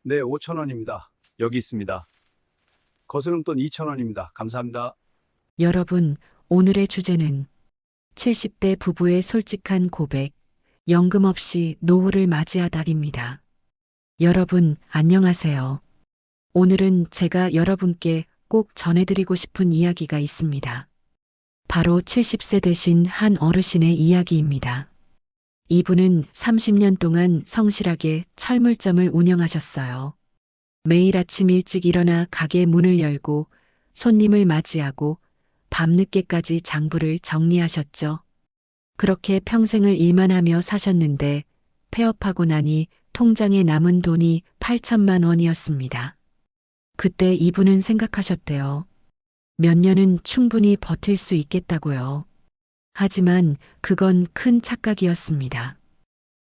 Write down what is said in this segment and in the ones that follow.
네, 5,000원입니다. 여기 있습니다. 거스름돈 2,000원입니다. 감사합니다. 여러분, 오늘의 주제는 70대 부부의 솔직한 고백, 연금 없이 노후를 맞이하다입니다. 여러분, 안녕하세요. 오늘은 제가 여러분께 꼭 전해드리고 싶은 이야기가 있습니다. 바로 70세 되신 한 어르신의 이야기입니다. 이분은 30년 동안 성실하게 철물점을 운영하셨어요. 매일 아침 일찍 일어나 가게 문을 열고 손님을 맞이하고 밤늦게까지 장부를 정리하셨죠. 그렇게 평생을 일만 하며 사셨는데 폐업하고 나니 통장에 남은 돈이 8천만 원이었습니다. 그때 이분은 생각하셨대요. 몇 년은 충분히 버틸 수 있겠다고요. 하지만 그건 큰 착각이었습니다.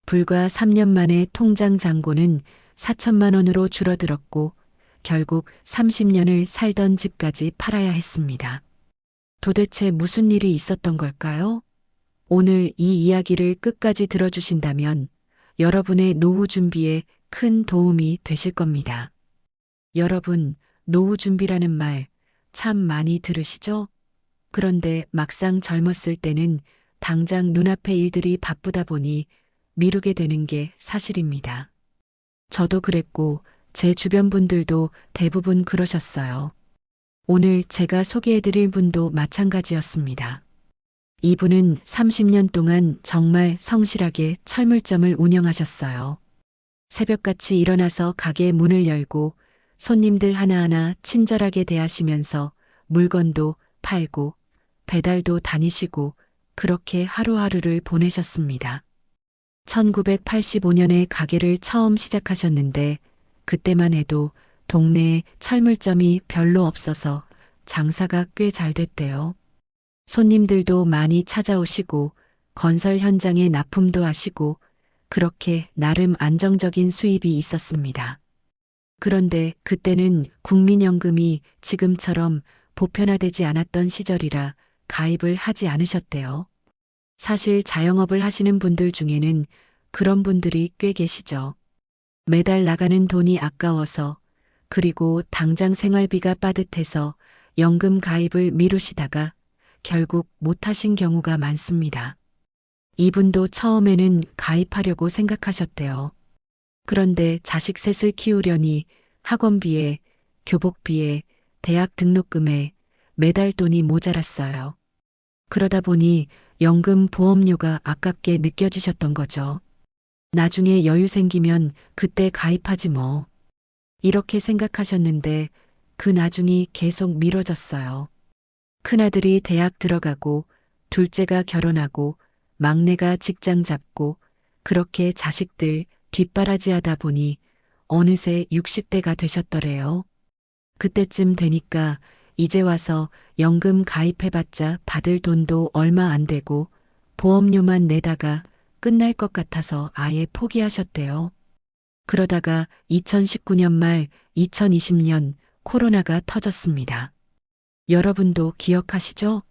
불과 3년 만에 통장 잔고는 4천만 원으로 줄어들었고 결국 30년을 살던 집까지 팔아야 했습니다. 도대체 무슨 일이 있었던 걸까요? 오늘 이 이야기를 끝까지 들어주신다면 여러분의 노후 준비에 큰 도움이 되실 겁니다. 여러분, 노후 준비라는 말 참 많이 들으시죠? 그런데 막상 젊었을 때는 당장 눈앞의 일들이 바쁘다 보니 미루게 되는 게 사실입니다. 저도 그랬고 제 주변 분들도 대부분 그러셨어요. 오늘 제가 소개해드릴 분도 마찬가지였습니다. 이분은 30년 동안 정말 성실하게 철물점을 운영하셨어요. 새벽같이 일어나서 가게 문을 열고 손님들 하나하나 친절하게 대하시면서 물건도 팔고 배달도 다니시고 그렇게 하루하루를 보내셨습니다. 1985년에 가게를 처음 시작하셨는데 그때만 해도 동네에 철물점이 별로 없어서 장사가 꽤 잘 됐대요. 손님들도 많이 찾아오시고 건설 현장에 납품도 하시고 그렇게 나름 안정적인 수입이 있었습니다. 그런데 그때는 국민연금이 지금처럼 보편화되지 않았던 시절이라 가입을 하지 않으셨대요. 사실 자영업을 하시는 분들 중에는 그런 분들이 꽤 계시죠. 매달 나가는 돈이 아까워서 그리고 당장 생활비가 빠듯해서 연금 가입을 미루시다가 결국 못하신 경우가 많습니다. 이분도 처음에는 가입하려고 생각하셨대요. 그런데 자식 셋을 키우려니 학원비에, 교복비에, 대학 등록금에 매달 돈이 모자랐어요. 그러다 보니 연금 보험료가 아깝게 느껴지셨던 거죠. 나중에 여유 생기면 그때 가입하지 뭐. 이렇게 생각하셨는데 그 나중이 계속 미뤄졌어요. 큰아들이 대학 들어가고 둘째가 결혼하고 막내가 직장 잡고 그렇게 자식들 뒷바라지하다 보니 어느새 60대가 되셨더래요. 그때쯤 되니까 이제 와서 연금 가입해봤자 받을 돈도 얼마 안 되고 보험료만 내다가 끝날 것 같아서 아예 포기하셨대요. 그러다가 2019년 말 2020년 코로나가 터졌습니다. 여러분도 기억하시죠?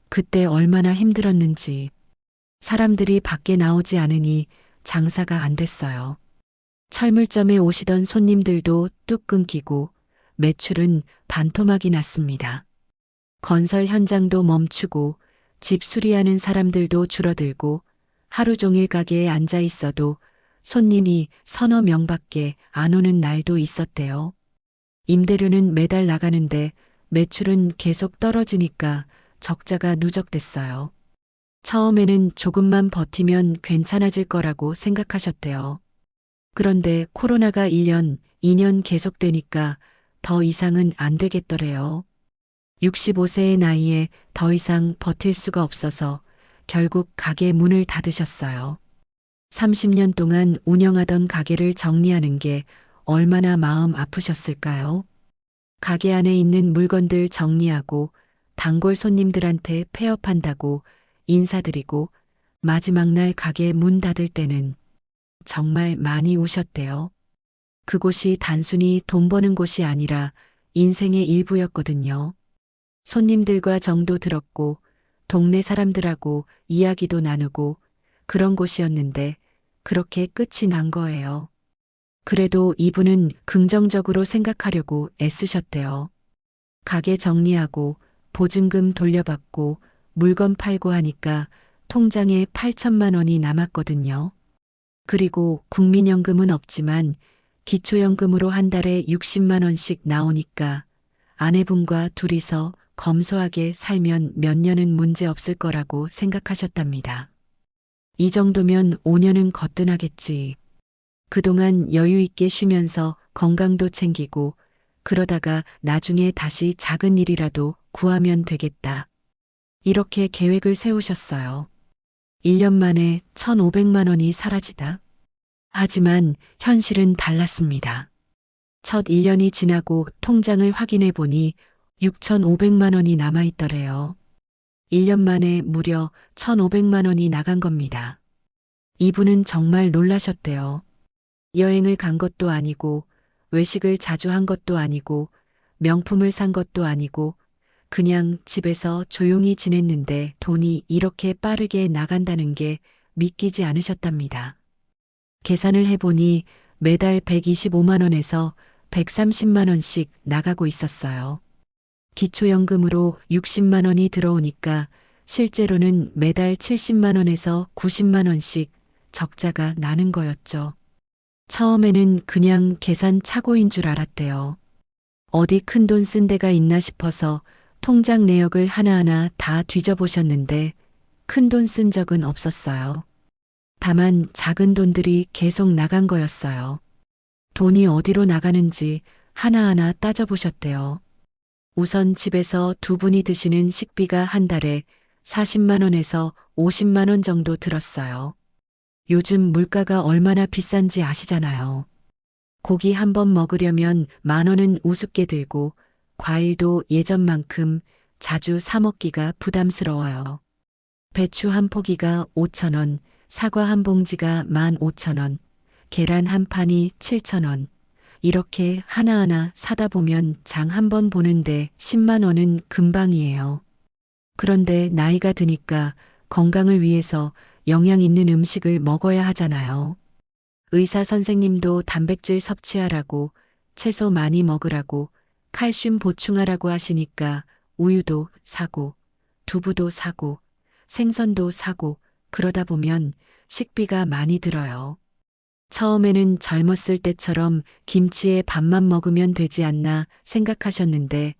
그때 얼마나 힘들었는지. 사람들이 밖에 나오지 않으니 장사가 안 됐어요. 철물점에 오시던 손님들도 뚝 끊기고 매출은 반토막이 났습니다. 건설 현장도 멈추고 집 수리하는 사람들도 줄어들고 하루 종일 가게에 앉아 있어도 손님이 서너 명밖에 안 오는 날도 있었대요. 임대료는 매달 나가는데 매출은 계속 떨어지니까 적자가 누적됐어요. 처음에는 조금만 버티면 괜찮아질 거라고 생각하셨대요. 그런데 코로나가 1년, 2년 계속되니까 더 이상은 안 되겠더래요. 65세의 나이에 더 이상 버틸 수가 없어서 결국 가게 문을 닫으셨어요. 30년 동안 운영하던 가게를 정리하는 게 얼마나 마음 아프셨을까요? 가게 안에 있는 물건들 정리하고 단골 손님들한테 폐업한다고 인사드리고 마지막 날 가게 문 닫을 때는 정말 많이 우셨대요. 그곳이 단순히 돈 버는 곳이 아니라 인생의 일부였거든요. 손님들과 정도 들었고 동네 사람들하고 이야기도 나누고 그런 곳이었는데 그렇게 끝이 난 거예요. 그래도 이분은 긍정적으로 생각하려고 애쓰셨대요. 가게 정리하고 보증금 돌려받고 물건 팔고 하니까 통장에 8천만 원이 남았거든요. 그리고 국민연금은 없지만 기초연금으로 한 달에 60만 원씩 나오니까 아내분과 둘이서 검소하게 살면 몇 년은 문제 없을 거라고 생각하셨답니다. 이 정도면 5년은 거뜬하겠지. 그동안 여유 있게 쉬면서 건강도 챙기고 그러다가 나중에 다시 작은 일이라도 구하면 되겠다. 이렇게 계획을 세우셨어요. 1년 만에 1,500만 원이 사라지다. 하지만 현실은 달랐습니다. 첫 1년이 지나고 통장을 확인해 보니 6,500만 원이 남아있더래요. 1년 만에 무려 1,500만 원이 나간 겁니다. 이분은 정말 놀라셨대요. 여행을 간 것도 아니고 외식을 자주 한 것도 아니고 명품을 산 것도 아니고 그냥 집에서 조용히 지냈는데 돈이 이렇게 빠르게 나간다는 게 믿기지 않으셨답니다. 계산을 해보니 매달 125만 원에서 130만 원씩 나가고 있었어요. 기초연금으로 60만 원이 들어오니까 실제로는 매달 70만 원에서 90만 원씩 적자가 나는 거였죠. 처음에는 그냥 계산 착오인 줄 알았대요. 어디 큰돈 쓴 데가 있나 싶어서 통장 내역을 하나하나 다 뒤져보셨는데 큰돈 쓴 적은 없었어요. 다만 작은 돈들이 계속 나간 거였어요. 돈이 어디로 나가는지 하나하나 따져보셨대요. 우선 집에서 두 분이 드시는 식비가 한 달에 40만 원에서 50만 원 정도 들었어요. 요즘 물가가 얼마나 비싼지 아시잖아요. 고기 한 번 먹으려면 10,000원은 우습게 들고 과일도 예전만큼 자주 사 먹기가 부담스러워요. 배추 한 포기가 5,000원, 사과 한 봉지가 15,000원, 계란 한 판이 7,000원. 이렇게 하나하나 사다 보면 장 한 번 보는데 10만 원은 금방이에요. 그런데 나이가 드니까 건강을 위해서 영양 있는 음식을 먹어야 하잖아요. 의사 선생님도 단백질 섭취하라고, 채소 많이 먹으라고, 칼슘 보충하라고 하시니까 우유도 사고, 두부도 사고, 생선도 사고, 그러다 보면 식비가 많이 들어요. 처음에는 젊었을 때처럼 김치에 밥만 먹으면 되지 않나 생각하셨는데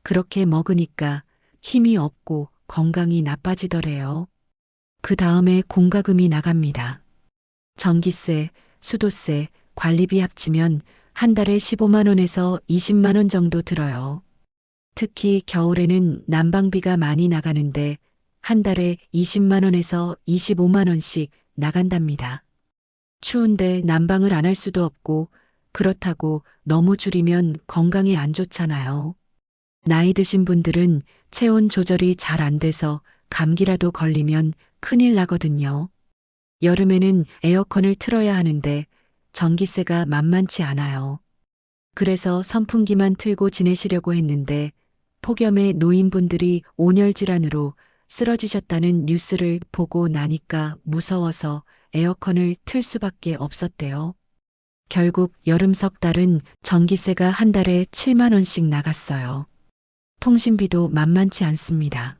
그렇게 먹으니까 힘이 없고 건강이 나빠지더래요. 그 다음에 공과금이 나갑니다. 전기세, 수도세, 관리비 합치면 한 달에 15만 원에서 20만 원 정도 들어요. 특히 겨울에는 난방비가 많이 나가는데 한 달에 20만 원에서 25만 원씩 나간답니다. 추운데 난방을 안 할 수도 없고 그렇다고 너무 줄이면 건강에 안 좋잖아요. 나이 드신 분들은 체온 조절이 잘 안 돼서 감기라도 걸리면 큰일 나거든요. 여름에는 에어컨을 틀어야 하는데 전기세가 만만치 않아요. 그래서 선풍기만 틀고 지내시려고 했는데 폭염에 노인분들이 온열 질환으로 쓰러지셨다는 뉴스를 보고 나니까 무서워서 에어컨을 틀 수밖에 없었대요. 결국 여름 석 달은 전기세가 한 달에 7만 원씩 나갔어요. 통신비도 만만치 않습니다.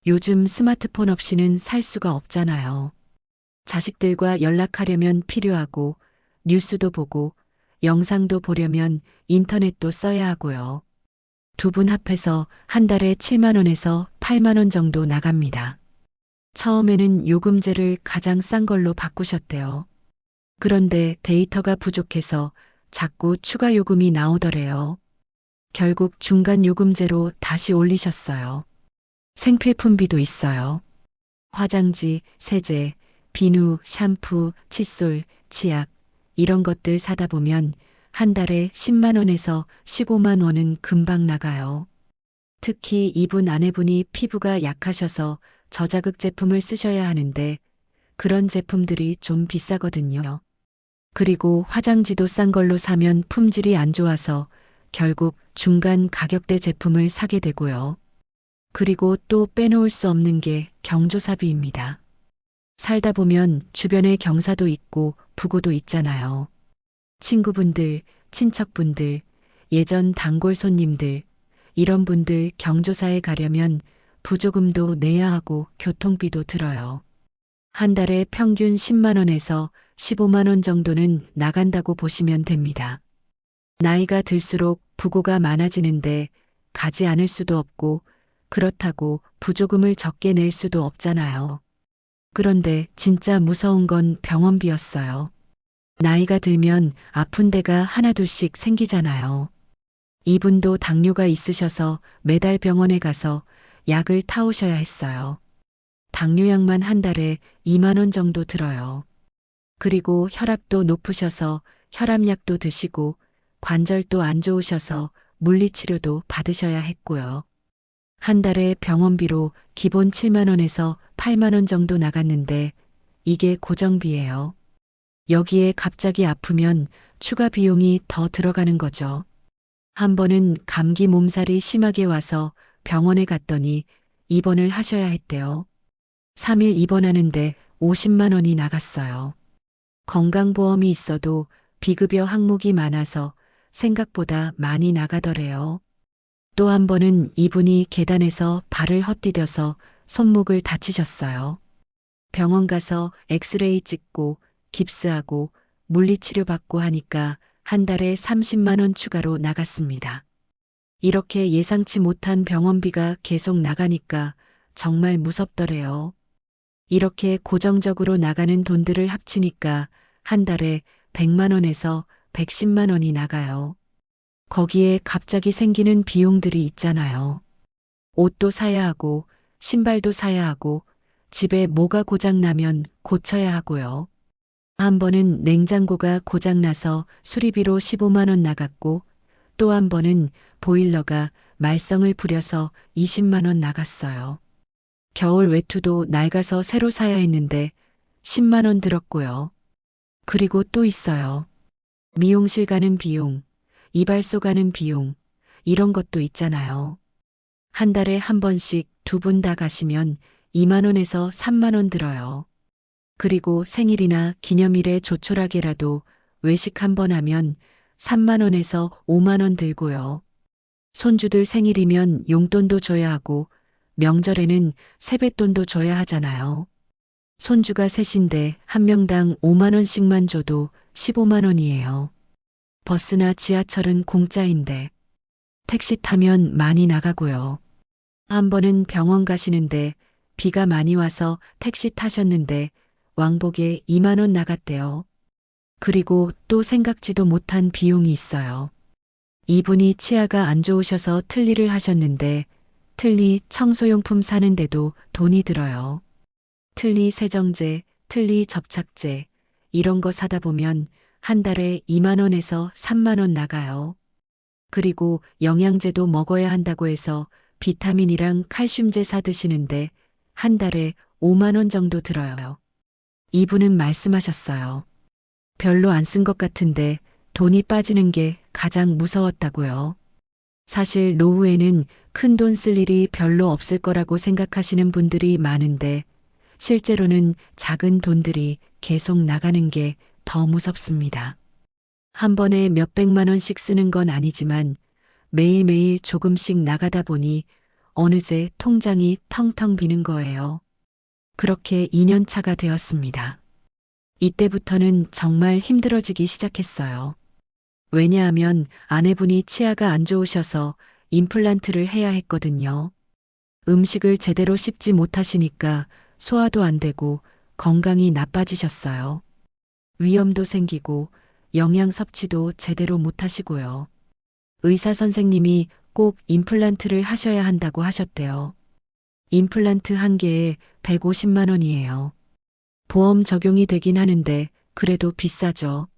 요즘 스마트폰 없이는 살 수가 없잖아요. 자식들과 연락하려면 필요하고 뉴스도 보고 영상도 보려면 인터넷도 써야 하고요. 두 분 합해서 한 달에 7만 원에서 8만 원 정도 나갑니다. 처음에는 요금제를 가장 싼 걸로 바꾸셨대요. 그런데 데이터가 부족해서 자꾸 추가 요금이 나오더래요. 결국 중간 요금제로 다시 올리셨어요. 생필품비도 있어요. 화장지, 세제, 비누, 샴푸, 칫솔, 치약 이런 것들 사다 보면 한 달에 10만 원에서 15만 원은 금방 나가요. 특히 이분 아내분이 피부가 약하셔서 저자극 제품을 쓰셔야 하는데 그런 제품들이 좀 비싸거든요. 그리고 화장지도 싼 걸로 사면 품질이 안 좋아서 결국 중간 가격대 제품을 사게 되고요. 그리고 또 빼놓을 수 없는 게 경조사비입니다. 살다 보면 주변에 경사도 있고 부고도 있잖아요. 친구분들, 친척분들, 예전 단골 손님들, 이런 분들 경조사에 가려면 부조금도 내야 하고 교통비도 들어요. 한 달에 평균 10만 원에서 15만 원 정도는 나간다고 보시면 됩니다. 나이가 들수록 부고가 많아지는데 가지 않을 수도 없고 그렇다고 부조금을 적게 낼 수도 없잖아요. 그런데 진짜 무서운 건 병원비였어요. 나이가 들면 아픈 데가 하나둘씩 생기잖아요. 이분도 당뇨가 있으셔서 매달 병원에 가서 약을 타오셔야 했어요. 당뇨약만 한 달에 2만 원 정도 들어요. 그리고 혈압도 높으셔서 혈압약도 드시고 관절도 안 좋으셔서 물리치료도 받으셔야 했고요. 한 달에 병원비로 기본 7만 원에서 8만 원 정도 나갔는데 이게 고정비예요. 여기에 갑자기 아프면 추가 비용이 더 들어가는 거죠. 한 번은 감기 몸살이 심하게 와서 병원에 갔더니 입원을 하셔야 했대요. 3일 입원하는데 50만 원이 나갔어요. 건강보험이 있어도 비급여 항목이 많아서 생각보다 많이 나가더래요. 또 한 번은 이분이 계단에서 발을 헛디뎌서 손목을 다치셨어요. 병원 가서 엑스레이 찍고 깁스하고 물리치료 받고 하니까 한 달에 30만 원 추가로 나갔습니다. 이렇게 예상치 못한 병원비가 계속 나가니까 정말 무섭더래요. 이렇게 고정적으로 나가는 돈들을 합치니까 한 달에 100만 원에서 110만 원이 나가요. 거기에 갑자기 생기는 비용들이 있잖아요. 옷도 사야 하고 신발도 사야 하고 집에 뭐가 고장나면 고쳐야 하고요. 한 번은 냉장고가 고장나서 수리비로 15만 원 나갔고 또 한 번은 보일러가 말썽을 부려서 20만 원 나갔어요. 겨울 외투도 낡아서 새로 사야 했는데 10만 원 들었고요. 그리고 또 있어요. 미용실 가는 비용, 이발소 가는 비용, 이런 것도 있잖아요. 한 달에 한 번씩 두 분 다 가시면 2만 원에서 3만 원 들어요. 그리고 생일이나 기념일에 조촐하게라도 외식 한 번 하면 3만 원에서 5만 원 들고요. 손주들 생일이면 용돈도 줘야 하고 명절에는 세뱃돈도 줘야 하잖아요. 손주가 셋인데 한 명당 5만 원씩만 줘도 15만 원이에요. 버스나 지하철은 공짜인데 택시 타면 많이 나가고요. 한 번은 병원 가시는데 비가 많이 와서 택시 타셨는데 왕복에 2만 원 나갔대요. 그리고 또 생각지도 못한 비용이 있어요. 이분이 치아가 안 좋으셔서 틀니를 하셨는데 틀니 청소용품 사는데도 돈이 들어요. 틀니 세정제, 틀니 접착제 이런 거 사다 보면 한 달에 2만 원에서 3만 원 나가요. 그리고 영양제도 먹어야 한다고 해서 비타민이랑 칼슘제 사 드시는데 한 달에 5만 원 정도 들어요. 이분은 말씀하셨어요. 별로 안 쓴 것 같은데 돈이 빠지는 게 가장 무서웠다고요. 사실 노후에는 큰 돈 쓸 일이 별로 없을 거라고 생각하시는 분들이 많은데 실제로는 작은 돈들이 계속 나가는 게 더 무섭습니다. 한 번에 몇백만 원씩 쓰는 건 아니지만 매일매일 조금씩 나가다 보니 어느새 통장이 텅텅 비는 거예요. 그렇게 2년 차가 되었습니다. 이때부터는 정말 힘들어지기 시작했어요. 왜냐하면 아내분이 치아가 안 좋으셔서 임플란트를 해야 했거든요. 음식을 제대로 씹지 못하시니까 소화도 안 되고 건강이 나빠지셨어요. 위염도 생기고 영양 섭취도 제대로 못 하시고요. 의사 선생님이 꼭 임플란트를 하셔야 한다고 하셨대요. 임플란트 한 개에 150만 원이에요. 보험 적용이 되긴 하는데 그래도 비싸죠.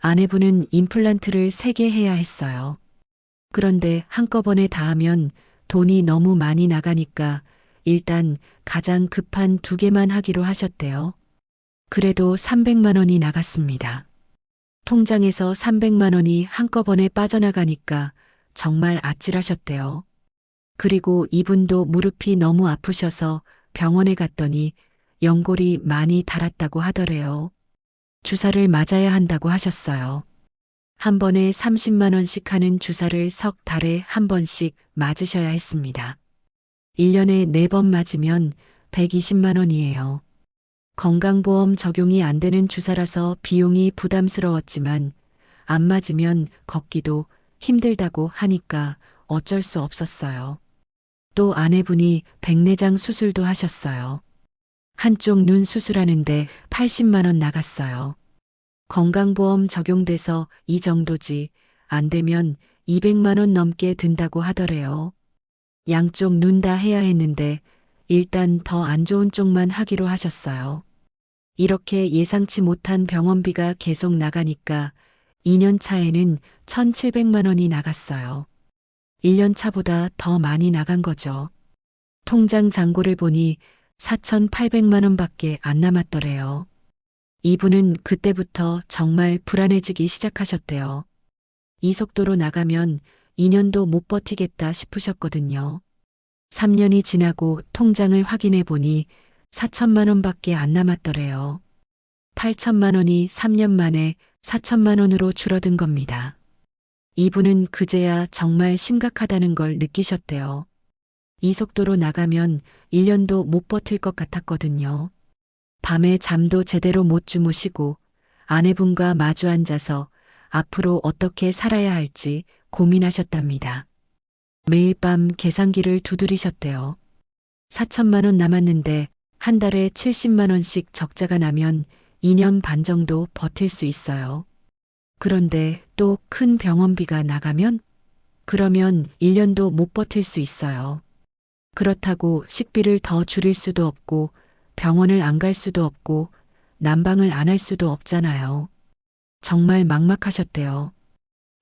아내분은 임플란트를 3개 해야 했어요. 그런데 한꺼번에 다 하면 돈이 너무 많이 나가니까 일단 가장 급한 2개만 하기로 하셨대요. 그래도 300만 원이 나갔습니다. 통장에서 300만 원이 한꺼번에 빠져나가니까 정말 아찔하셨대요. 그리고 이분도 무릎이 너무 아프셔서 병원에 갔더니 연골이 많이 닳았다고 하더래요. 주사를 맞아야 한다고 하셨어요. 한 번에 30만 원씩 하는 주사를 석 달에 한 번씩 맞으셔야 했습니다. 1년에 4번 맞으면 120만 원이에요. 건강보험 적용이 안 되는 주사라서 비용이 부담스러웠지만 안 맞으면 걷기도 힘들다고 하니까 어쩔 수 없었어요. 또 아내분이 백내장 수술도 하셨어요. 한쪽 눈 수술하는데 80만 원 나갔어요. 건강보험 적용돼서 이 정도지 안 되면 200만 원 넘게 든다고 하더래요. 양쪽 눈 다 해야 했는데 일단 더 안 좋은 쪽만 하기로 하셨어요. 이렇게 예상치 못한 병원비가 계속 나가니까 2년 차에는 1,700만 원이 나갔어요. 1년 차보다 더 많이 나간 거죠. 통장 잔고를 보니 4,800만 원밖에 안 남았더래요. 이분은 그때부터 정말 불안해지기 시작하셨대요. 이 속도로 나가면 2년도 못 버티겠다 싶으셨거든요. 3년이 지나고 통장을 확인해 보니 4천만 원밖에 안 남았더래요. 8천만 원이 3년 만에 4천만 원으로 줄어든 겁니다. 이분은 그제야 정말 심각하다는 걸 느끼셨대요. 이 속도로 나가면 1년도 못 버틸 것 같았거든요. 밤에 잠도 제대로 못 주무시고 아내분과 마주 앉아서 앞으로 어떻게 살아야 할지 고민하셨답니다. 매일 밤 계산기를 두드리셨대요. 4천만 원 남았는데 한 달에 70만 원씩 적자가 나면 2년 반 정도 버틸 수 있어요. 그런데 또 큰 병원비가 나가면? 그러면 1년도 못 버틸 수 있어요. 그렇다고 식비를 더 줄일 수도 없고 병원을 안 갈 수도 없고 난방을 안 할 수도 없잖아요. 정말 막막하셨대요.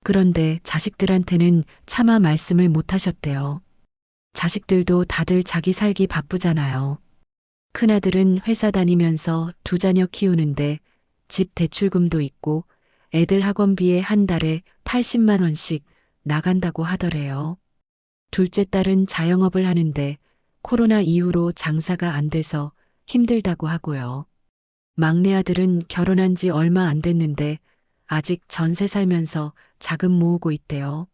그런데 자식들한테는 차마 말씀을 못 하셨대요. 자식들도 다들 자기 살기 바쁘잖아요. 큰아들은 회사 다니면서 2자녀 키우는데 집 대출금도 있고 애들 학원비에 한 달에 80만 원씩 나간다고 하더래요. 둘째 딸은 자영업을 하는데 코로나 이후로 장사가 안 돼서 힘들다고 하고요. 막내 아들은 결혼한 지 얼마 안 됐는데 아직 전세 살면서 자금 모으고 있대요.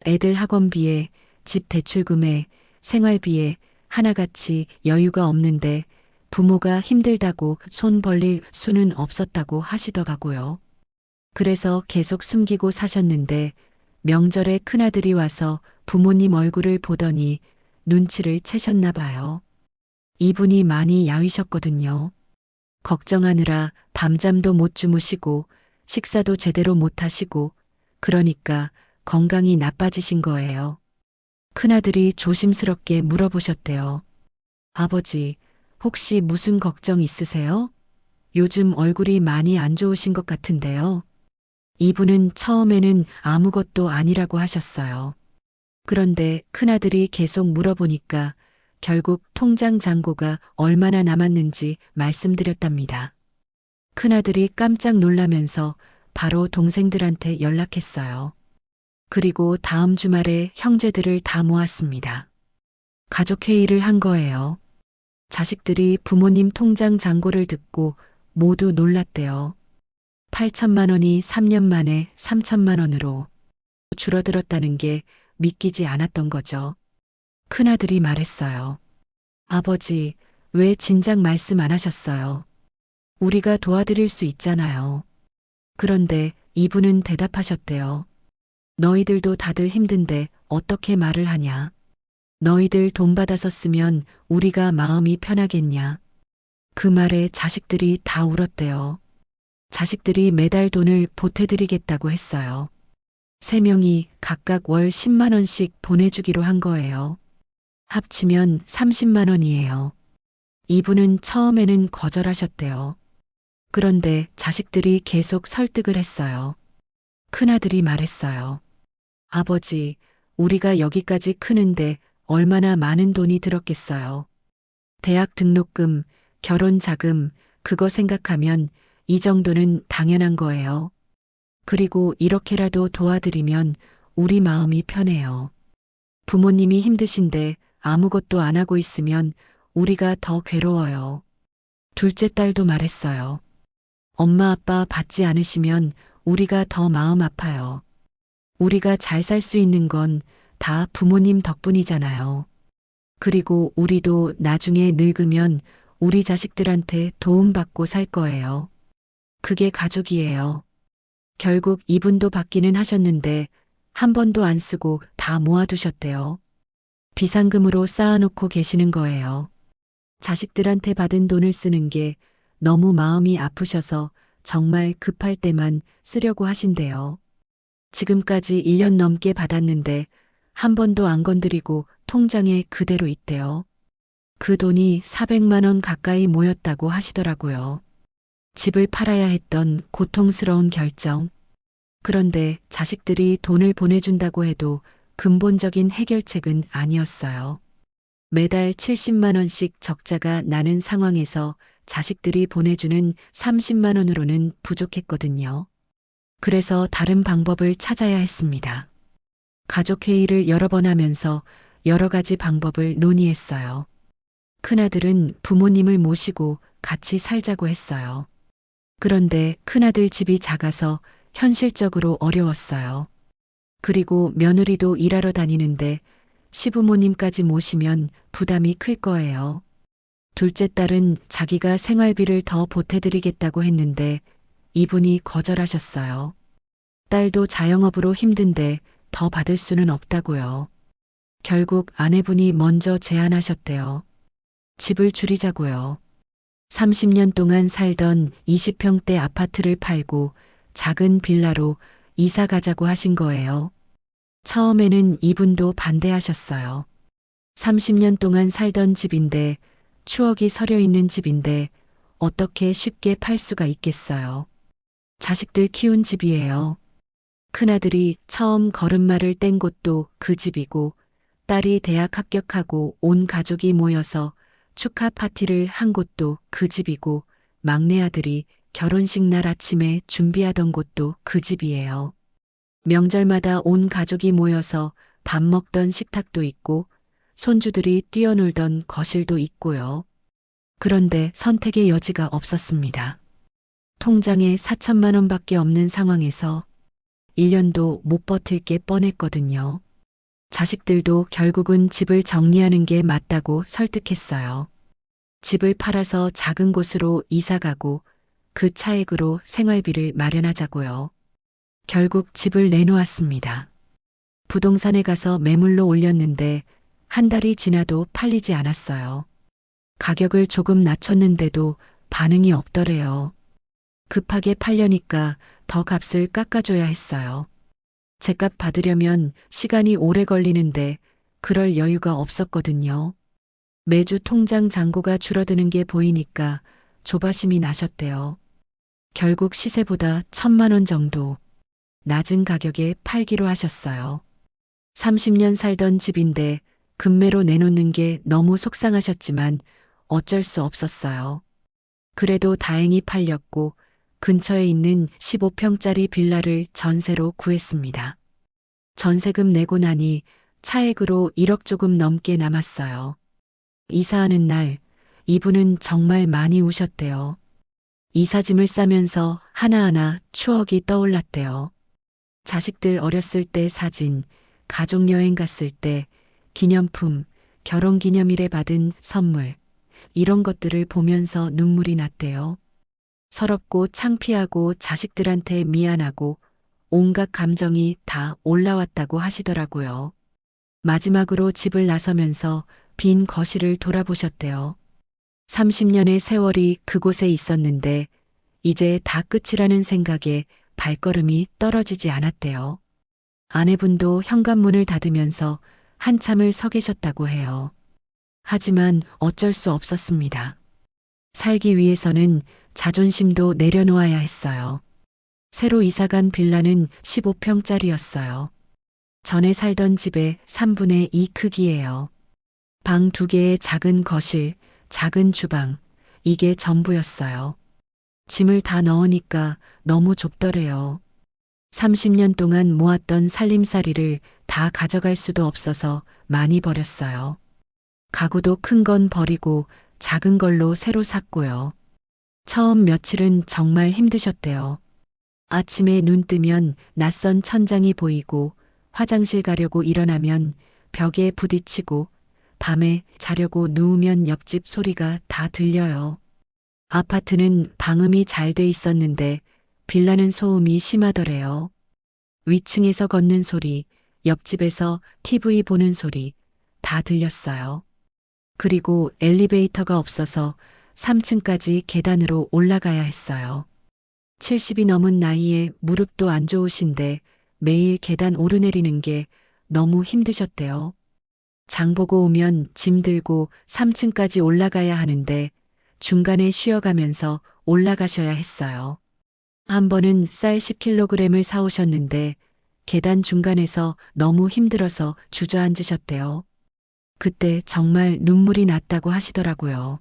애들 학원비에 집 대출금에 생활비에 하나같이 여유가 없는데 부모가 힘들다고 손 벌릴 수는 없었다고 하시더라고요. 그래서 계속 숨기고 사셨는데 명절에 큰아들이 와서 부모님 얼굴을 보더니 눈치를 채셨나 봐요. 이분이 많이 야위셨거든요. 걱정하느라 밤잠도 못 주무시고 식사도 제대로 못 하시고 그러니까 건강이 나빠지신 거예요. 큰아들이 조심스럽게 물어보셨대요. 아버지, 혹시 무슨 걱정 있으세요? 요즘 얼굴이 많이 안 좋으신 것 같은데요. 이분은 처음에는 아무것도 아니라고 하셨어요. 그런데 큰아들이 계속 물어보니까 결국 통장 잔고가 얼마나 남았는지 말씀드렸답니다. 큰아들이 깜짝 놀라면서 바로 동생들한테 연락했어요. 그리고 다음 주말에 형제들을 다 모았습니다. 가족회의를 한 거예요. 자식들이 부모님 통장 잔고를 듣고 모두 놀랐대요. 8천만 원이 3년 만에 3천만 원으로 줄어들었다는 게 믿기지 않았던 거죠. 큰아들이 말했어요. 아버지, 왜 진작 말씀 안 하셨어요? 우리가 도와드릴 수 있잖아요. 그런데 이분은 대답하셨대요. 너희들도 다들 힘든데 어떻게 말을 하냐? 너희들 돈 받아서 쓰면 우리가 마음이 편하겠냐? 그 말에 자식들이 다 울었대요. 자식들이 매달 돈을 보태드리겠다고 했어요. 3명이 각각 월 10만 원씩 보내주기로 한 거예요. 합치면 30만 원이에요. 이분은 처음에는 거절하셨대요. 그런데 자식들이 계속 설득을 했어요. 큰아들이 말했어요. 아버지, 우리가 여기까지 크는데 얼마나 많은 돈이 들었겠어요. 대학 등록금, 결혼 자금, 그거 생각하면 이 정도는 당연한 거예요. 그리고 이렇게라도 도와드리면 우리 마음이 편해요. 부모님이 힘드신데 아무것도 안 하고 있으면 우리가 더 괴로워요. 둘째 딸도 말했어요. 엄마 아빠 받지 않으시면 우리가 더 마음 아파요. 우리가 잘 살 수 있는 건 다 부모님 덕분이잖아요. 그리고 우리도 나중에 늙으면 우리 자식들한테 도움받고 살 거예요. 그게 가족이에요. 결국 이분도 받기는 하셨는데 한 번도 안 쓰고 다 모아두셨대요. 비상금으로 쌓아놓고 계시는 거예요. 자식들한테 받은 돈을 쓰는 게 너무 마음이 아프셔서 정말 급할 때만 쓰려고 하신대요. 지금까지 1년 넘게 받았는데 한 번도 안 건드리고 통장에 그대로 있대요. 그 돈이 400만 원 가까이 모였다고 하시더라고요. 집을 팔아야 했던 고통스러운 결정. 그런데 자식들이 돈을 보내준다고 해도 근본적인 해결책은 아니었어요. 매달 70만 원씩 적자가 나는 상황에서 자식들이 보내주는 30만 원으로는 부족했거든요. 그래서 다른 방법을 찾아야 했습니다. 가족회의를 여러 번 하면서 여러 가지 방법을 논의했어요. 큰아들은 부모님을 모시고 같이 살자고 했어요. 그런데 큰아들 집이 작아서 현실적으로 어려웠어요. 그리고 며느리도 일하러 다니는데 시부모님까지 모시면 부담이 클 거예요. 둘째 딸은 자기가 생활비를 더 보태드리겠다고 했는데 이분이 거절하셨어요. 딸도 자영업으로 힘든데 더 받을 수는 없다고요. 결국 아내분이 먼저 제안하셨대요. 집을 줄이자고요. 30년 동안 살던 20평대 아파트를 팔고 작은 빌라로 이사 가자고 하신 거예요. 처음에는 이분도 반대하셨어요. 30년 동안 살던 집인데 추억이 서려 있는 집인데 어떻게 쉽게 팔 수가 있겠어요. 자식들 키운 집이에요. 큰아들이 처음 걸음마를 뗀 곳도 그 집이고 딸이 대학 합격하고 온 가족이 모여서 축하 파티를 한 곳도 그 집이고 막내 아들이 결혼식 날 아침에 준비하던 곳도 그 집이에요. 명절마다 온 가족이 모여서 밥 먹던 식탁도 있고 손주들이 뛰어놀던 거실도 있고요. 그런데 선택의 여지가 없었습니다. 통장에 4천만 원밖에 없는 상황에서 1년도 못 버틸 게 뻔했거든요. 자식들도 결국은 집을 정리하는 게 맞다고 설득했어요. 집을 팔아서 작은 곳으로 이사 가고 그 차액으로 생활비를 마련하자고요. 결국 집을 내놓았습니다. 부동산에 가서 매물로 올렸는데 한 달이 지나도 팔리지 않았어요. 가격을 조금 낮췄는데도 반응이 없더래요. 급하게 팔려니까 더 값을 깎아줘야 했어요. 제값 받으려면 시간이 오래 걸리는데 그럴 여유가 없었거든요. 매주 통장 잔고가 줄어드는 게 보이니까 조바심이 나셨대요. 결국 시세보다 1,000만 원 정도 낮은 가격에 팔기로 하셨어요. 30년 살던 집인데 급매로 내놓는 게 너무 속상하셨지만 어쩔 수 없었어요. 그래도 다행히 팔렸고 근처에 있는 15평짜리 빌라를 전세로 구했습니다. 전세금 내고 나니 차액으로 1억 조금 넘게 남았어요. 이사하는 날 이분은 정말 많이 우셨대요. 이사짐을 싸면서 하나하나 추억이 떠올랐대요. 자식들 어렸을 때 사진, 가족여행 갔을 때 기념품, 결혼기념일에 받은 선물, 이런 것들을 보면서 눈물이 났대요. 서럽고 창피하고 자식들한테 미안하고 온갖 감정이 다 올라왔다고 하시더라고요. 마지막으로 집을 나서면서 빈 거실을 돌아보셨대요. 30년의 세월이 그곳에 있었는데 이제 다 끝이라는 생각에 발걸음이 떨어지지 않았대요. 아내분도 현관문을 닫으면서 한참을 서 계셨다고 해요. 하지만 어쩔 수 없었습니다. 살기 위해서는 자존심도 내려놓아야 했어요. 새로 이사간 빌라는 15평짜리였어요. 전에 살던 집의 3분의 2 크기예요. 방 2개의 작은 거실, 작은 주방, 이게 전부였어요. 짐을 다 넣으니까 너무 좁더래요. 30년 동안 모았던 살림살이를 다 가져갈 수도 없어서 많이 버렸어요. 가구도 큰 건 버리고 작은 걸로 새로 샀고요. 처음 며칠은 정말 힘드셨대요. 아침에 눈 뜨면 낯선 천장이 보이고 화장실 가려고 일어나면 벽에 부딪히고 밤에 자려고 누우면 옆집 소리가 다 들려요. 아파트는 방음이 잘 돼 있었는데 빌라는 소음이 심하더래요. 위층에서 걷는 소리, 옆집에서 TV 보는 소리 다 들렸어요. 그리고 엘리베이터가 없어서 3층까지 계단으로 올라가야 했어요. 70이 넘은 나이에 무릎도 안 좋으신데 매일 계단 오르내리는 게 너무 힘드셨대요. 장 보고 오면 짐 들고 3층까지 올라가야 하는데 중간에 쉬어가면서 올라가셔야 했어요. 한 번은 쌀 10kg을 사오셨는데 계단 중간에서 너무 힘들어서 주저앉으셨대요. 그때 정말 눈물이 났다고 하시더라고요.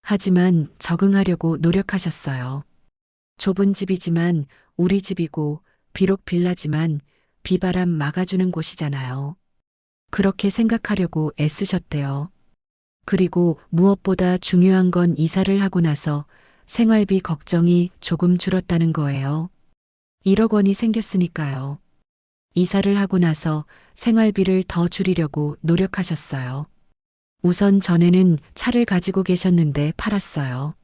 하지만 적응하려고 노력하셨어요. 좁은 집이지만 우리 집이고 비록 빌라지만 비바람 막아주는 곳이잖아요. 그렇게 생각하려고 애쓰셨대요. 그리고 무엇보다 중요한 건 이사를 하고 나서 생활비 걱정이 조금 줄었다는 거예요. 1억 원이 생겼으니까요. 이사를 하고 나서 생활비를 더 줄이려고 노력하셨어요. 우선 전에는 차를 가지고 계셨는데 팔았어요.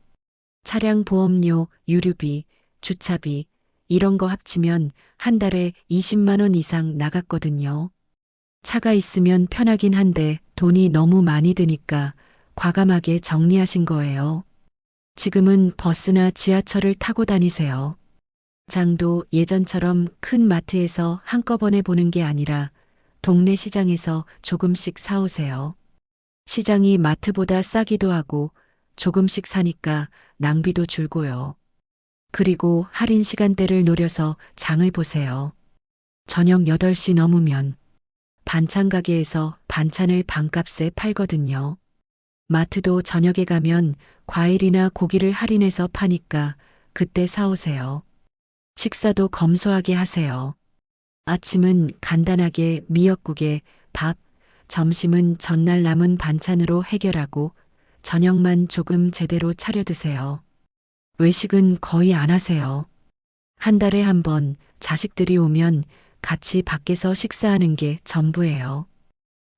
차량 보험료, 유류비, 주차비, 이런 거 합치면 한 달에 20만 원 이상 나갔거든요. 차가 있으면 편하긴 한데 돈이 너무 많이 드니까 과감하게 정리하신 거예요. 지금은 버스나 지하철을 타고 다니세요. 장도 예전처럼 큰 마트에서 한꺼번에 보는 게 아니라 동네 시장에서 조금씩 사오세요. 시장이 마트보다 싸기도 하고 조금씩 사니까 낭비도 줄고요. 그리고 할인 시간대를 노려서 장을 보세요. 저녁 8시 넘으면 반찬 가게에서 반찬을 반값에 팔거든요. 마트도 저녁에 가면 과일이나 고기를 할인해서 파니까 그때 사오세요. 식사도 검소하게 하세요. 아침은 간단하게 미역국에 밥, 점심은 전날 남은 반찬으로 해결하고 저녁만 조금 제대로 차려 드세요. 외식은 거의 안 하세요. 한 달에 한 번 자식들이 오면 같이 밖에서 식사하는 게 전부예요.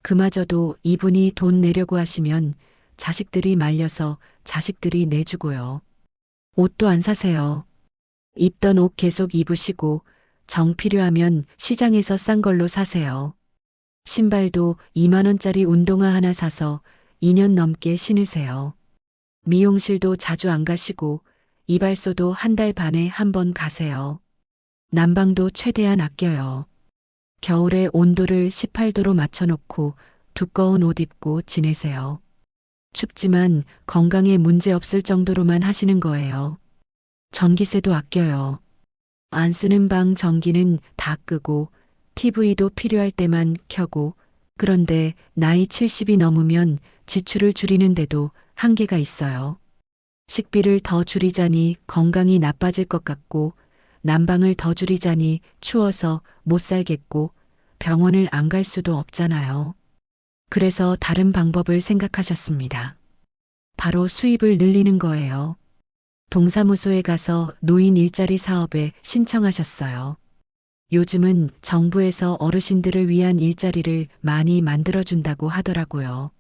그마저도 이분이 돈 내려고 하시면 자식들이 말려서 자식들이 내주고요. 옷도 안 사세요. 입던 옷 계속 입으시고 정 필요하면 시장에서 싼 걸로 사세요. 신발도 2만 원짜리 운동화 하나 사서 2년 넘게 신으세요. 미용실도 자주 안 가시고 이발소도 한 달 반에 한 번 가세요. 난방도 최대한 아껴요. 겨울에 온도를 18도로 맞춰놓고 두꺼운 옷 입고 지내세요. 춥지만 건강에 문제 없을 정도로만 하시는 거예요. 전기세도 아껴요. 안 쓰는 방 전기는 다 끄고 TV도 필요할 때만 켜고 그런데 나이 70이 넘으면 지출을 줄이는데도 한계가 있어요. 식비를 더 줄이자니 건강이 나빠질 것 같고 난방을 더 줄이자니 추워서 못 살겠고 병원을 안 갈 수도 없잖아요. 그래서 다른 방법을 생각하셨습니다. 바로 수입을 늘리는 거예요. 동사무소에 가서 노인 일자리 사업에 신청하셨어요. 요즘은 정부에서 어르신들을 위한 일자리를 많이 만들어준다고 하더라고요.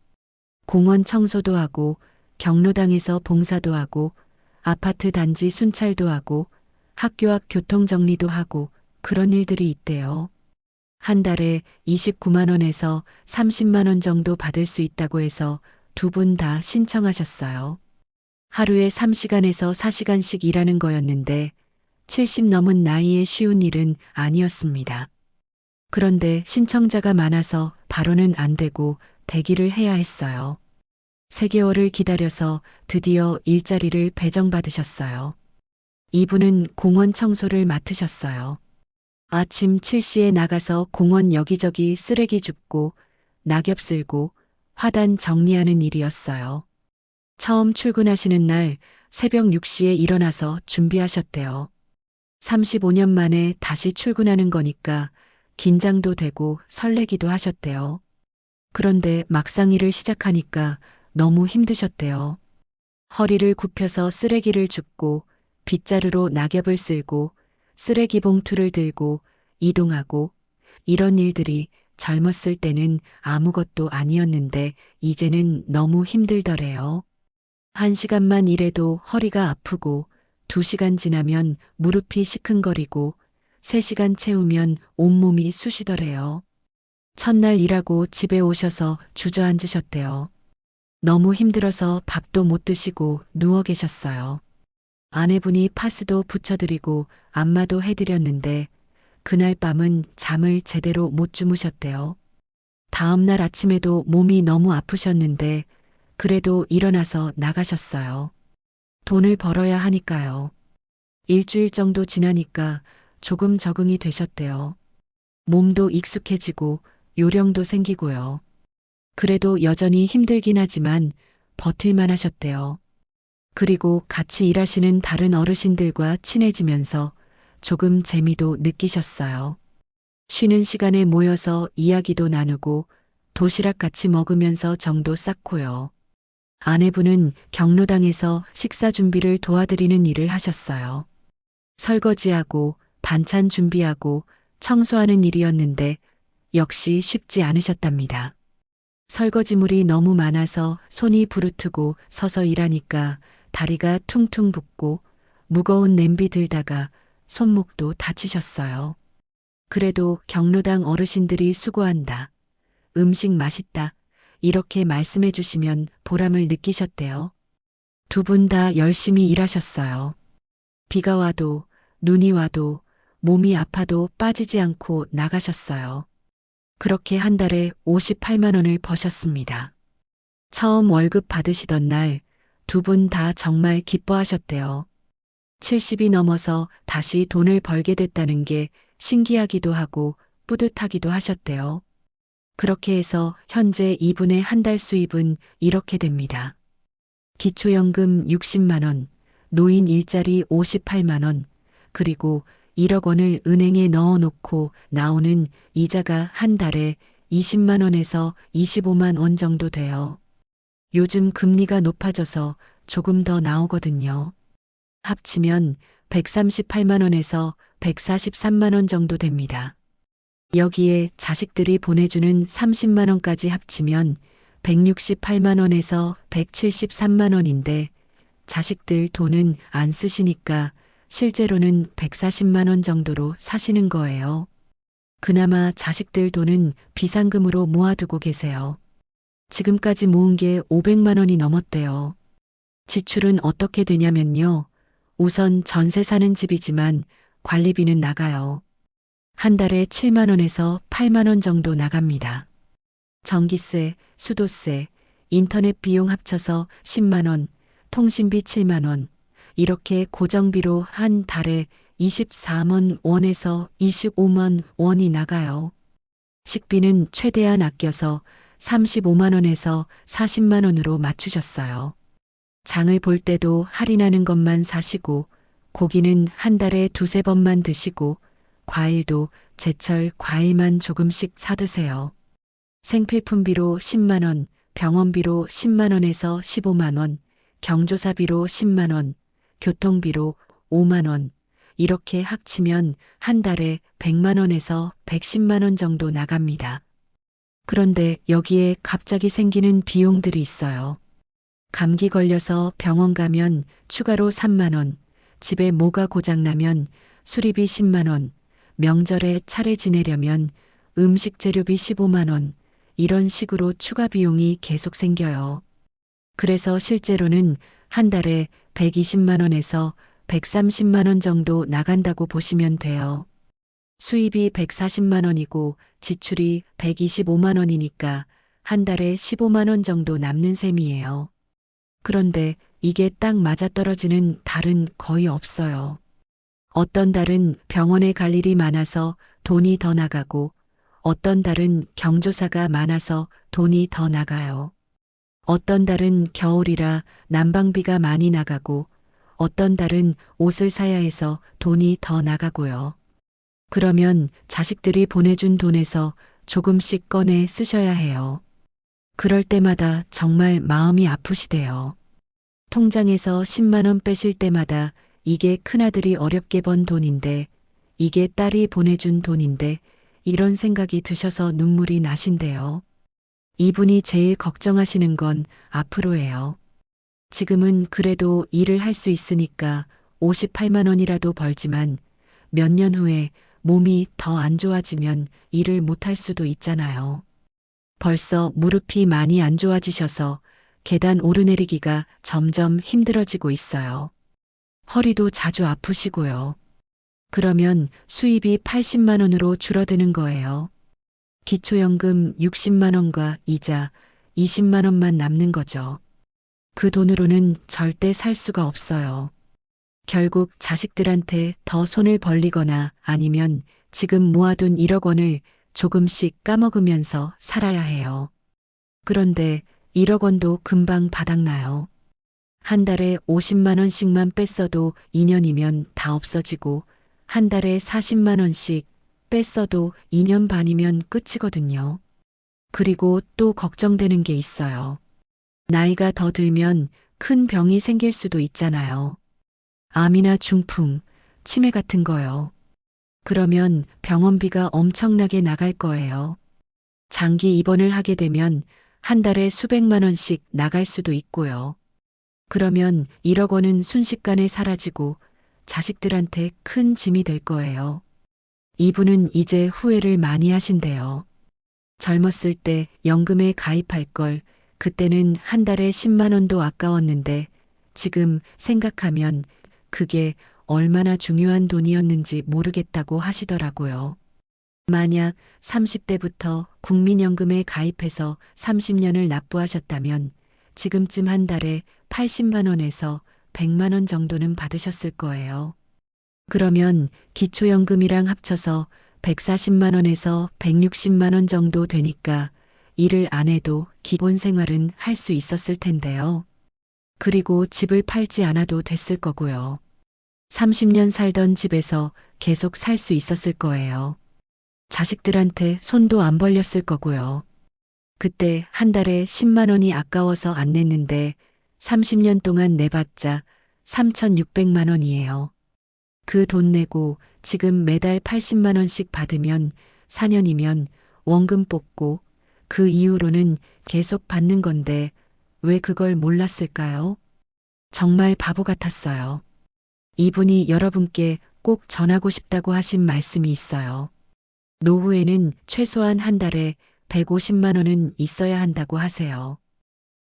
공원 청소도 하고 경로당에서 봉사도 하고 아파트 단지 순찰도 하고 학교 앞 교통 정리도 하고 그런 일들이 있대요. 한 달에 29만 원에서 30만 원 정도 받을 수 있다고 해서 두 분 다 신청하셨어요. 하루에 3시간에서 4시간씩 일하는 거였는데 70 넘은 나이에 쉬운 일은 아니었습니다. 그런데 신청자가 많아서 바로는 안 되고 대기를 해야 했어요. 3개월을 기다려서 드디어 일자리를 배정받으셨어요. 이분은 공원 청소를 맡으셨어요. 아침 7시에 나가서 공원 여기저기 쓰레기 줍고 낙엽 쓸고 화단 정리하는 일이었어요. 처음 출근하시는 날 새벽 6시에 일어나서 준비하셨대요. 35년 만에 다시 출근하는 거니까 긴장도 되고 설레기도 하셨대요. 그런데 막상 일을 시작하니까 너무 힘드셨대요. 허리를 굽혀서 쓰레기를 줍고 빗자루로 낙엽을 쓸고 쓰레기 봉투를 들고 이동하고 이런 일들이 젊었을 때는 아무것도 아니었는데 이제는 너무 힘들더래요. 1시간만 일해도 허리가 아프고 2시간 지나면 무릎이 시큰거리고 3시간 채우면 온몸이 쑤시더래요. 첫날 일하고 집에 오셔서 주저앉으셨대요. 너무 힘들어서 밥도 못 드시고 누워 계셨어요. 아내분이 파스도 부쳐드리고 안마도 해드렸는데 그날 밤은 잠을 제대로 못 주무셨대요. 다음날 아침에도 몸이 너무 아프셨는데 그래도 일어나서 나가셨어요. 돈을 벌어야 하니까요. 일주일 정도 지나니까 조금 적응이 되셨대요. 몸도 익숙해지고 요령도 생기고요. 그래도 여전히 힘들긴 하지만 버틸만 하셨대요. 그리고 같이 일하시는 다른 어르신들과 친해지면서 조금 재미도 느끼셨어요. 쉬는 시간에 모여서 이야기도 나누고 도시락 같이 먹으면서 정도 쌓고요. 아내분은 경로당에서 식사 준비를 도와드리는 일을 하셨어요. 설거지하고 반찬 준비하고 청소하는 일이었는데 역시 쉽지 않으셨답니다. 설거지물이 너무 많아서 손이 부르트고 서서 일하니까 다리가 퉁퉁 붓고 무거운 냄비 들다가 손목도 다치셨어요. 그래도 경로당 어르신들이 수고한다. 음식 맛있다. 이렇게 말씀해 주시면 보람을 느끼셨대요. 두 분 다 열심히 일하셨어요. 비가 와도 눈이 와도 몸이 아파도 빠지지 않고 나가셨어요. 그렇게 한 달에 58만 원을 버셨습니다. 처음 월급 받으시던 날 두 분 다 정말 기뻐하셨대요. 70이 넘어서 다시 돈을 벌게 됐다는 게 신기하기도 하고 뿌듯하기도 하셨대요. 그렇게 해서 현재 이분의 한 달 수입은 이렇게 됩니다. 기초연금 60만 원, 노인 일자리 58만 원, 그리고 1억 원을 은행에 넣어놓고 나오는 이자가 한 달에 20만 원에서 25만 원 정도 돼요. 요즘 금리가 높아져서 조금 더 나오거든요. 합치면 138만 원에서 143만 원 정도 됩니다. 여기에 자식들이 보내주는 30만 원까지 합치면 168만 원에서 173만 원인데 자식들 돈은 안 쓰시니까 실제로는 140만 원 정도로 사시는 거예요. 그나마 자식들 돈은 비상금으로 모아두고 계세요. 지금까지 모은 게 500만 원이 넘었대요. 지출은 어떻게 되냐면요. 우선 전세 사는 집이지만 관리비는 나가요. 한 달에 7만 원에서 8만 원 정도 나갑니다. 전기세, 수도세, 인터넷 비용 합쳐서 10만 원, 통신비 7만 원, 이렇게 고정비로 한 달에 24만 원에서 25만 원이 나가요. 식비는 최대한 아껴서 35만 원에서 40만 원으로 맞추셨어요. 장을 볼 때도 할인하는 것만 사시고 고기는 한 달에 2~3번만 드시고 과일도 제철 과일만 조금씩 사드세요. 생필품비로 10만 원, 병원비로 10만 원에서 15만 원, 경조사비로 10만 원, 교통비로 5만 원, 이렇게 합치면 한 달에 100만 원에서 110만 원 정도 나갑니다. 그런데 여기에 갑자기 생기는 비용들이 있어요. 감기 걸려서 병원 가면 추가로 3만 원, 집에 뭐가 고장나면 수리비 10만 원, 명절에 차례 지내려면 음식 재료비 15만 원, 이런 식으로 추가 비용이 계속 생겨요. 그래서 실제로는 한 달에 120만 원에서 130만 원 정도 나간다고 보시면 돼요. 수입이 140만 원이고 지출이 125만 원이니까 한 달에 15만 원 정도 남는 셈이에요. 그런데 이게 딱 맞아떨어지는 달은 거의 없어요. 어떤 달은 병원에 갈 일이 많아서 돈이 더 나가고 어떤 달은 경조사가 많아서 돈이 더 나가요. 어떤 달은 겨울이라 난방비가 많이 나가고 어떤 달은 옷을 사야 해서 돈이 더 나가고요. 그러면 자식들이 보내준 돈에서 조금씩 꺼내 쓰셔야 해요. 그럴 때마다 정말 마음이 아프시대요. 통장에서 10만 원 빼실 때마다 이게 큰아들이 어렵게 번 돈인데 이게 딸이 보내준 돈인데 이런 생각이 드셔서 눈물이 나신대요. 이분이 제일 걱정하시는 건 앞으로예요. 지금은 그래도 일을 할 수 있으니까 58만 원이라도 벌지만 몇 년 후에 몸이 더 안 좋아지면 일을 못 할 수도 있잖아요. 벌써 무릎이 많이 안 좋아지셔서 계단 오르내리기가 점점 힘들어지고 있어요. 허리도 자주 아프시고요. 그러면 수입이 80만 원으로 줄어드는 거예요. 기초연금 60만 원과 이자 20만 원만 남는 거죠. 그 돈으로는 절대 살 수가 없어요. 결국 자식들한테 더 손을 벌리거나 아니면 지금 모아둔 1억 원을 조금씩 까먹으면서 살아야 해요. 그런데 1억 원도 금방 바닥나요. 한 달에 50만 원씩만 뺐어도 2년이면 다 없어지고 한 달에 40만 원씩 뺐어도 2년 반이면 끝이거든요. 그리고 또 걱정되는 게 있어요. 나이가 더 들면 큰 병이 생길 수도 있잖아요. 암이나 중풍, 치매 같은 거요. 그러면 병원비가 엄청나게 나갈 거예요. 장기 입원을 하게 되면 한 달에 수백만 원씩 나갈 수도 있고요. 그러면 1억 원은 순식간에 사라지고 자식들한테 큰 짐이 될 거예요. 이분은 이제 후회를 많이 하신대요. 젊었을 때 연금에 가입할 걸 그때는 한 달에 10만 원도 아까웠는데 지금 생각하면 그게 얼마나 중요한 돈이었는지 모르겠다고 하시더라고요. 만약 30대부터 국민연금에 가입해서 30년을 납부하셨다면 지금쯤 한 달에 80만 원에서 100만 원 정도는 받으셨을 거예요. 그러면 기초연금이랑 합쳐서 140만 원에서 160만 원 정도 되니까 일을 안 해도 기본 생활은 할 수 있었을 텐데요. 그리고 집을 팔지 않아도 됐을 거고요. 30년 살던 집에서 계속 살 수 있었을 거예요. 자식들한테 손도 안 벌렸을 거고요. 그때 한 달에 10만 원이 아까워서 안 냈는데 30년 동안 내봤자 3,600만 원이에요. 그 돈 내고 지금 매달 80만 원씩 받으면 4년이면 원금 뽑고 그 이후로는 계속 받는 건데 왜 그걸 몰랐을까요? 정말 바보 같았어요. 이분이 여러분께 꼭 전하고 싶다고 하신 말씀이 있어요. 노후에는 최소한 한 달에 150만 원은 있어야 한다고 하세요.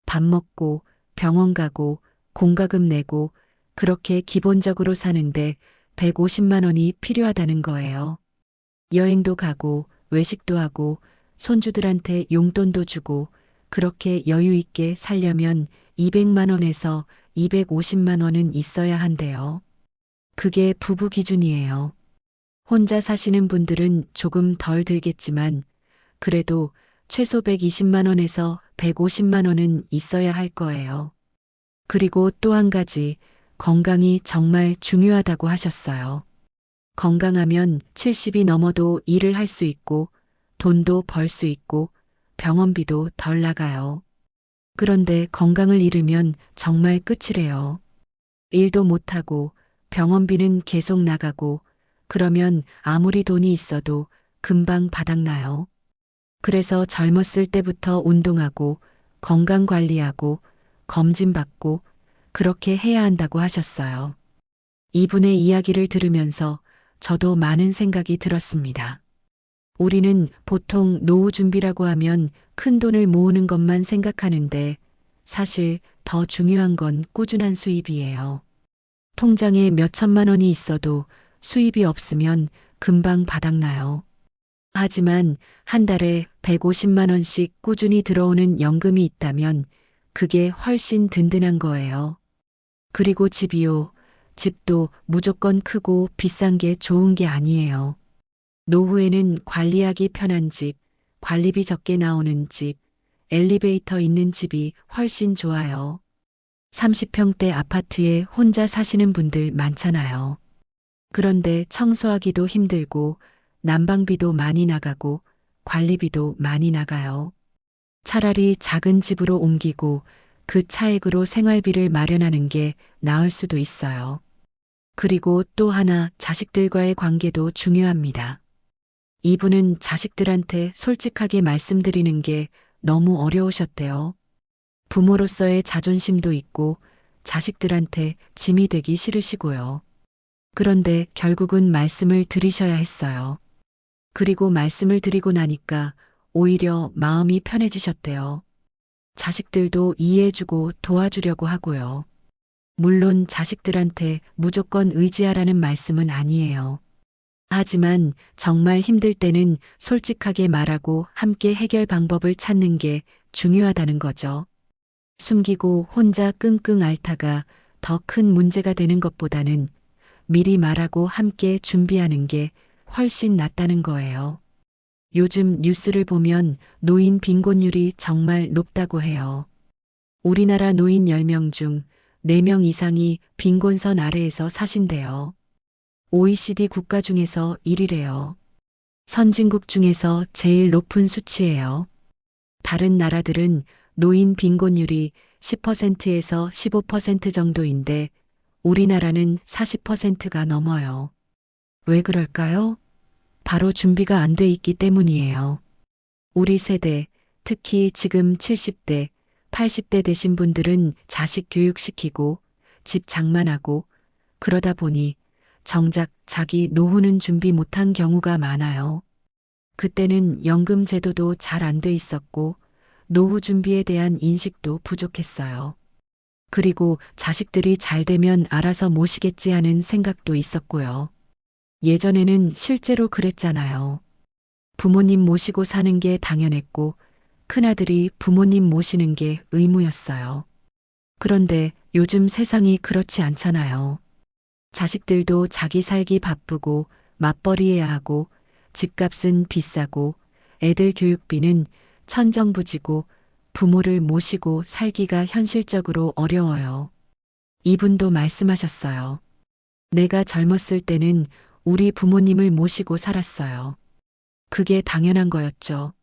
밥 먹고 병원 가고 공과금 내고 그렇게 기본적으로 사는데 150만 원이 필요하다는 거예요. 여행도 가고 외식도 하고 손주들한테 용돈도 주고 그렇게 여유 있게 살려면 200만 원에서 250만 원은 있어야 한대요. 그게 부부 기준이에요. 혼자 사시는 분들은 조금 덜 들겠지만 그래도 최소 120만 원에서 150만 원은 있어야 할 거예요. 그리고 또 한 가지 건강이 정말 중요하다고 하셨어요. 건강하면 70이 넘어도 일을 할 수 있고 돈도 벌 수 있고 병원비도 덜 나가요. 그런데 건강을 잃으면 정말 끝이래요. 일도 못하고 병원비는 계속 나가고 그러면 아무리 돈이 있어도 금방 바닥나요. 그래서 젊었을 때부터 운동하고 건강 관리하고 검진 받고 그렇게 해야 한다고 하셨어요. 이분의 이야기를 들으면서 저도 많은 생각이 들었습니다. 우리는 보통 노후 준비라고 하면 큰 돈을 모으는 것만 생각하는데 사실 더 중요한 건 꾸준한 수입이에요. 통장에 몇 천만 원이 있어도 수입이 없으면 금방 바닥나요. 하지만 한 달에 150만 원씩 꾸준히 들어오는 연금이 있다면 그게 훨씬 든든한 거예요. 그리고 집이요. 집도 무조건 크고 비싼 게 좋은 게 아니에요. 노후에는 관리하기 편한 집, 관리비 적게 나오는 집, 엘리베이터 있는 집이 훨씬 좋아요. 30평대 아파트에 혼자 사시는 분들 많잖아요. 그런데 청소하기도 힘들고 난방비도 많이 나가고 관리비도 많이 나가요. 차라리 작은 집으로 옮기고 그 차액으로 생활비를 마련하는 게 나을 수도 있어요. 그리고 또 하나 자식들과의 관계도 중요합니다. 이분은 자식들한테 솔직하게 말씀드리는 게 너무 어려우셨대요. 부모로서의 자존심도 있고 자식들한테 짐이 되기 싫으시고요. 그런데 결국은 말씀을 드리셔야 했어요. 그리고 말씀을 드리고 나니까 오히려 마음이 편해지셨대요. 자식들도 이해해주고 도와주려고 하고요. 물론 자식들한테 무조건 의지하라는 말씀은 아니에요. 하지만 정말 힘들 때는 솔직하게 말하고 함께 해결 방법을 찾는 게 중요하다는 거죠. 숨기고 혼자 끙끙 앓다가 더 큰 문제가 되는 것보다는 미리 말하고 함께 준비하는 게 훨씬 낫다는 거예요. 요즘 뉴스를 보면 노인 빈곤율이 정말 높다고 해요. 우리나라 노인 10명 중 4명 이상이 빈곤선 아래에서 사신대요. OECD 국가 중에서 1위래요. 선진국 중에서 제일 높은 수치예요. 다른 나라들은 노인 빈곤율이 10%에서 15% 정도인데 우리나라는 40%가 넘어요. 왜 그럴까요? 바로 준비가 안 돼 있기 때문이에요. 우리 세대, 특히 지금 70대, 80대 되신 분들은 자식 교육시키고 집 장만하고 그러다 보니 정작 자기 노후는 준비 못한 경우가 많아요. 그때는 연금 제도도 잘 안 돼 있었고 노후 준비에 대한 인식도 부족했어요. 그리고 자식들이 잘 되면 알아서 모시겠지 하는 생각도 있었고요. 예전에는 실제로 그랬잖아요. 부모님 모시고 사는 게 당연했고 큰아들이 부모님 모시는 게 의무였어요. 그런데 요즘 세상이 그렇지 않잖아요. 자식들도 자기 살기 바쁘고 맞벌이해야 하고 집값은 비싸고 애들 교육비는 천정부지고 부모를 모시고 살기가 현실적으로 어려워요. 이분도 말씀하셨어요. 내가 젊었을 때는 우리 부모님을 모시고 살았어요. 그게 당연한 거였죠.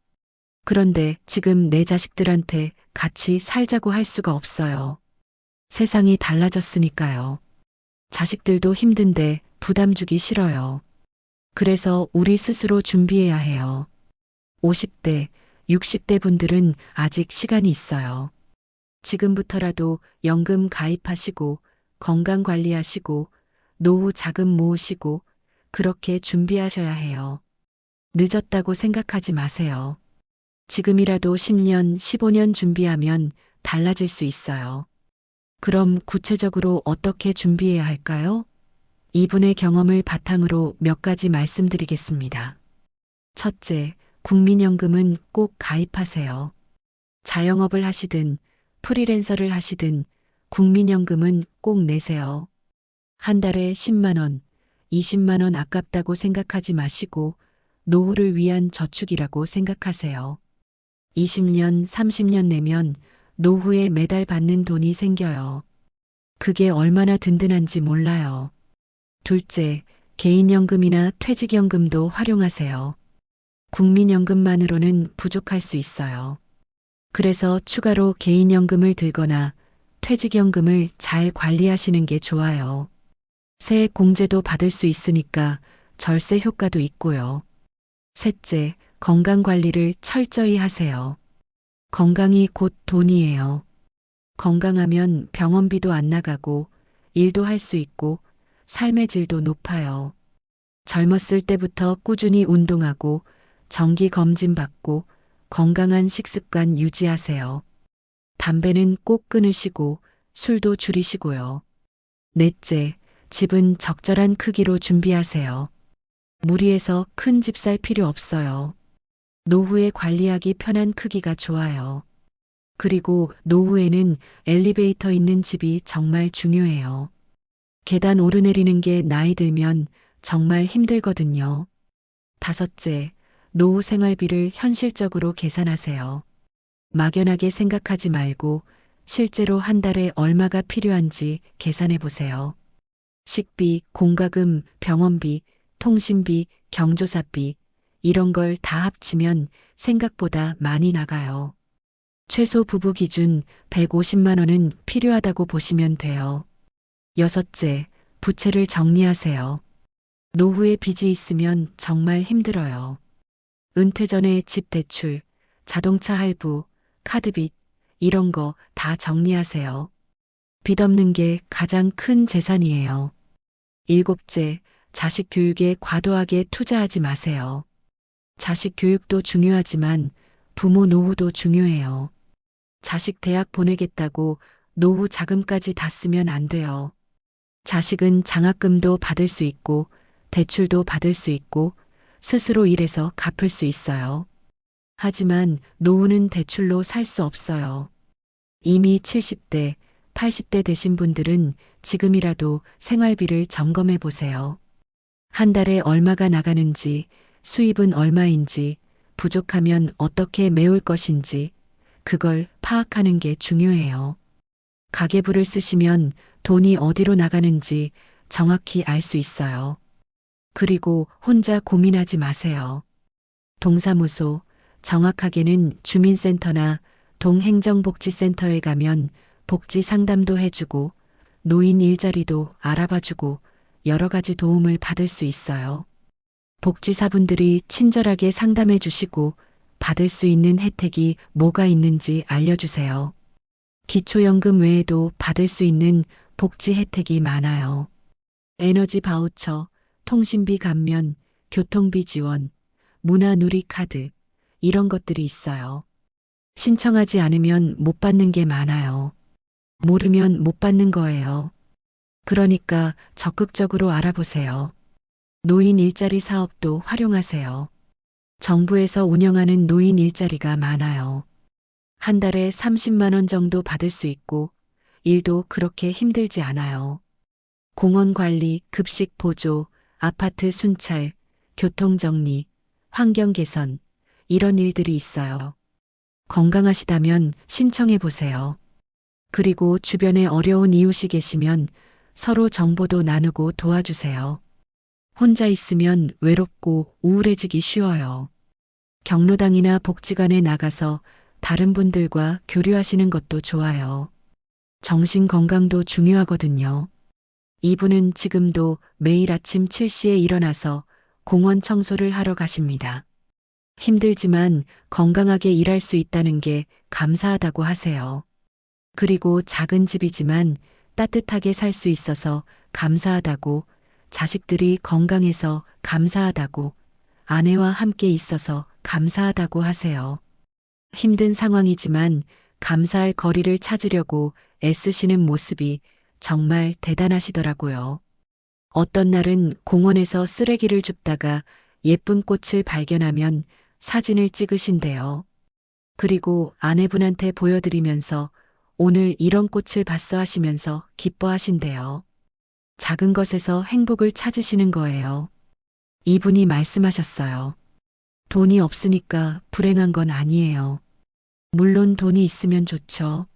그런데 지금 내 자식들한테 같이 살자고 할 수가 없어요. 세상이 달라졌으니까요. 자식들도 힘든데 부담 주기 싫어요. 그래서 우리 스스로 준비해야 해요. 50대, 60대 분들은 아직 시간이 있어요. 지금부터라도 연금 가입하시고 건강 관리하시고 노후 자금 모으시고 그렇게 준비하셔야 해요. 늦었다고 생각하지 마세요. 지금이라도 10년, 15년 준비하면 달라질 수 있어요. 그럼 구체적으로 어떻게 준비해야 할까요? 이분의 경험을 바탕으로 몇 가지 말씀드리겠습니다. 첫째, 국민연금은 꼭 가입하세요. 자영업을 하시든 프리랜서를 하시든 국민연금은 꼭 내세요. 한 달에 10만 원, 20만 원 아깝다고 생각하지 마시고 노후를 위한 저축이라고 생각하세요. 20년, 30년 내면 노후에 매달 받는 돈이 생겨요. 그게 얼마나 든든한지 몰라요. 둘째, 개인연금이나 퇴직연금도 활용하세요. 국민연금만으로는 부족할 수 있어요. 그래서 추가로 개인연금을 들거나 퇴직연금을 잘 관리하시는 게 좋아요. 세액 공제도 받을 수 있으니까 절세 효과도 있고요. 셋째, 건강 관리를 철저히 하세요. 건강이 곧 돈이에요. 건강하면 병원비도 안 나가고 일도 할 수 있고 삶의 질도 높아요. 젊었을 때부터 꾸준히 운동하고 정기 검진 받고 건강한 식습관 유지하세요. 담배는 꼭 끊으시고 술도 줄이시고요. 넷째, 집은 적절한 크기로 준비하세요. 무리해서 큰 집 살 필요 없어요. 노후에 관리하기 편한 크기가 좋아요. 그리고 노후에는 엘리베이터 있는 집이 정말 중요해요. 계단 오르내리는 게 나이 들면 정말 힘들거든요. 다섯째, 노후 생활비를 현실적으로 계산하세요. 막연하게 생각하지 말고 실제로 한 달에 얼마가 필요한지 계산해 보세요. 식비, 공과금, 병원비, 통신비, 경조사비, 이런 걸 다 합치면 생각보다 많이 나가요. 최소 부부 기준 150만 원은 필요하다고 보시면 돼요. 여섯째, 부채를 정리하세요. 노후에 빚이 있으면 정말 힘들어요. 은퇴 전에 집 대출, 자동차 할부, 카드빚, 이런 거 다 정리하세요. 빚 없는 게 가장 큰 재산이에요. 일곱째, 자식 교육에 과도하게 투자하지 마세요. 자식 교육도 중요하지만 부모 노후도 중요해요. 자식 대학 보내겠다고 노후 자금까지 다 쓰면 안 돼요. 자식은 장학금도 받을 수 있고 대출도 받을 수 있고 스스로 일해서 갚을 수 있어요. 하지만 노후는 대출로 살 수 없어요. 이미 70대, 80대 되신 분들은 지금이라도 생활비를 점검해 보세요. 한 달에 얼마가 나가는지, 수입은 얼마인지, 부족하면 어떻게 메울 것인지, 그걸 파악하는 게 중요해요. 가계부를 쓰시면 돈이 어디로 나가는지 정확히 알 수 있어요. 그리고 혼자 고민하지 마세요. 동사무소, 정확하게는 주민센터나 동행정복지센터에 가면 복지 상담도 해주고 노인 일자리도 알아봐주고 여러 가지 도움을 받을 수 있어요. 복지사분들이 친절하게 상담해 주시고 받을 수 있는 혜택이 뭐가 있는지 알려주세요. 기초연금 외에도 받을 수 있는 복지 혜택이 많아요. 에너지 바우처, 통신비 감면, 교통비 지원, 문화누리카드, 이런 것들이 있어요. 신청하지 않으면 못 받는 게 많아요. 모르면 못 받는 거예요. 그러니까 적극적으로 알아보세요. 노인 일자리 사업도 활용하세요. 정부에서 운영하는 노인 일자리가 많아요. 한 달에 30만 원 정도 받을 수 있고 일도 그렇게 힘들지 않아요. 공원 관리, 급식 보조, 아파트 순찰, 교통 정리, 환경 개선, 이런 일들이 있어요. 건강하시다면 신청해 보세요. 그리고 주변에 어려운 이웃이 계시면 서로 정보도 나누고 도와주세요. 혼자 있으면 외롭고 우울해지기 쉬워요. 경로당이나 복지관에 나가서 다른 분들과 교류하시는 것도 좋아요. 정신 건강도 중요하거든요. 이분은 지금도 매일 아침 7시에 일어나서 공원 청소를 하러 가십니다. 힘들지만 건강하게 일할 수 있다는 게 감사하다고 하세요. 그리고 작은 집이지만 따뜻하게 살 수 있어서 감사하다고, 자식들이 건강해서 감사하다고, 아내와 함께 있어서 감사하다고 하세요. 힘든 상황이지만 감사할 거리를 찾으려고 애쓰시는 모습이 정말 대단하시더라고요. 어떤 날은 공원에서 쓰레기를 줍다가 예쁜 꽃을 발견하면 사진을 찍으신대요. 그리고 아내분한테 보여드리면서 오늘 이런 꽃을 봤어 하시면서 기뻐하신대요. 작은 것에서 행복을 찾으시는 거예요. 이분이 말씀하셨어요. 돈이 없으니까 불행한 건 아니에요. 물론 돈이 있으면 좋죠.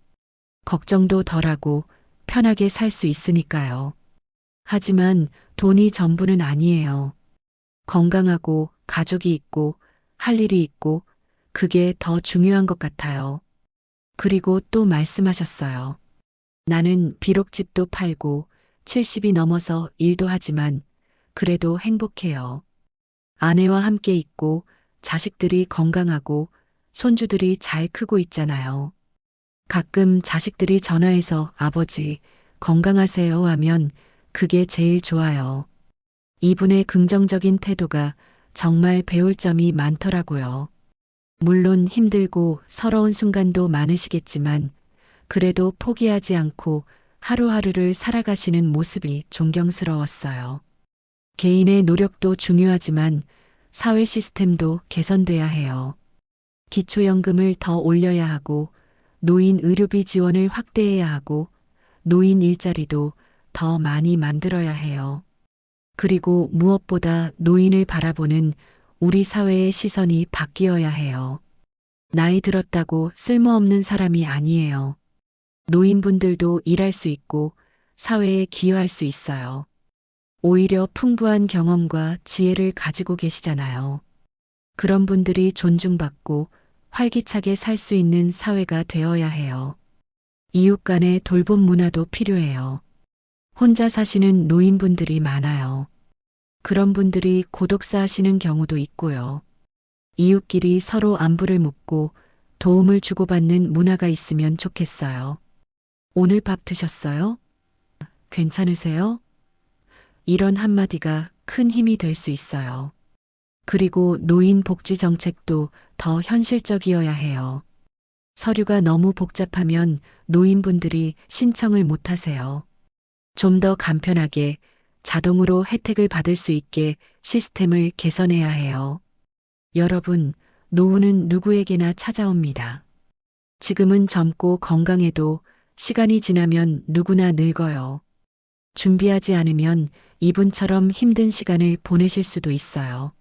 걱정도 덜하고 편하게 살 수 있으니까요. 하지만 돈이 전부는 아니에요. 건강하고 가족이 있고 할 일이 있고 그게 더 중요한 것 같아요. 그리고 또 말씀하셨어요. 나는 비록 집도 팔고 70이 넘어서 일도 하지만 그래도 행복해요. 아내와 함께 있고 자식들이 건강하고 손주들이 잘 크고 있잖아요. 가끔 자식들이 전화해서 아버지 건강하세요 하면 그게 제일 좋아요. 이분의 긍정적인 태도가 정말 배울 점이 많더라고요. 물론 힘들고 서러운 순간도 많으시겠지만 그래도 포기하지 않고 하루하루를 살아가시는 모습이 존경스러웠어요. 개인의 노력도 중요하지만 사회 시스템도 개선돼야 해요. 기초연금을 더 올려야 하고 노인 의료비 지원을 확대해야 하고 노인 일자리도 더 많이 만들어야 해요. 그리고 무엇보다 노인을 바라보는 우리 사회의 시선이 바뀌어야 해요. 나이 들었다고 쓸모없는 사람이 아니에요. 노인분들도 일할 수 있고 사회에 기여할 수 있어요. 오히려 풍부한 경험과 지혜를 가지고 계시잖아요. 그런 분들이 존중받고 활기차게 살 수 있는 사회가 되어야 해요. 이웃 간의 돌봄 문화도 필요해요. 혼자 사시는 노인분들이 많아요. 그런 분들이 고독사 하시는 경우도 있고요. 이웃끼리 서로 안부를 묻고 도움을 주고받는 문화가 있으면 좋겠어요. 오늘 밥 드셨어요? 괜찮으세요? 이런 한마디가 큰 힘이 될 수 있어요. 그리고 노인 복지 정책도 더 현실적이어야 해요. 서류가 너무 복잡하면 노인분들이 신청을 못 하세요. 좀 더 간편하게 자동으로 혜택을 받을 수 있게 시스템을 개선해야 해요. 여러분, 노후는 누구에게나 찾아옵니다. 지금은 젊고 건강해도 시간이 지나면 누구나 늙어요. 준비하지 않으면 이분처럼 힘든 시간을 보내실 수도 있어요.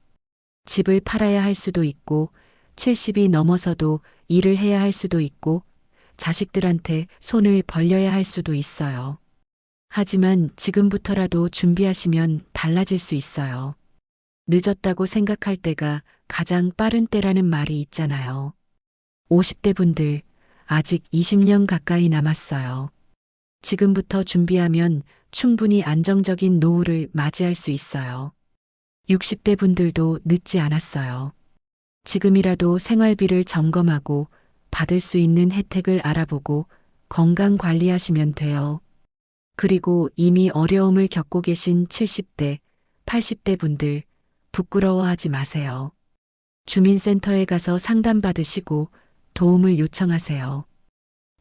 집을 팔아야 할 수도 있고, 70이 넘어서도 일을 해야 할 수도 있고, 자식들한테 손을 벌려야 할 수도 있어요. 하지만 지금부터라도 준비하시면 달라질 수 있어요. 늦었다고 생각할 때가 가장 빠른 때라는 말이 있잖아요. 50대 분들, 아직 20년 가까이 남았어요. 지금부터 준비하면 충분히 안정적인 노후를 맞이할 수 있어요. 60대 분들도 늦지 않았어요. 지금이라도 생활비를 점검하고 받을 수 있는 혜택을 알아보고 건강 관리하시면 돼요. 그리고 이미 어려움을 겪고 계신 70대, 80대 분들 부끄러워하지 마세요. 주민센터에 가서 상담받으시고 도움을 요청하세요.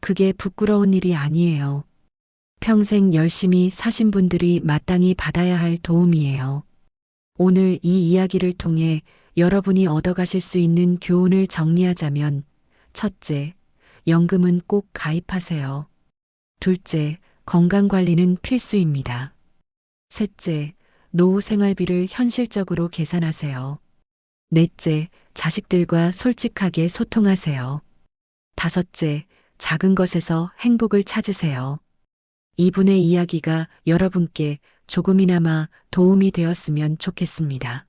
그게 부끄러운 일이 아니에요. 평생 열심히 사신 분들이 마땅히 받아야 할 도움이에요. 오늘 이 이야기를 통해 여러분이 얻어가실 수 있는 교훈을 정리하자면, 첫째, 연금은 꼭 가입하세요. 둘째, 건강관리는 필수입니다. 셋째, 노후 생활비를 현실적으로 계산하세요. 넷째, 자식들과 솔직하게 소통하세요. 다섯째, 작은 것에서 행복을 찾으세요. 이분의 이야기가 여러분께 조금이나마 도움이 되었으면 좋겠습니다.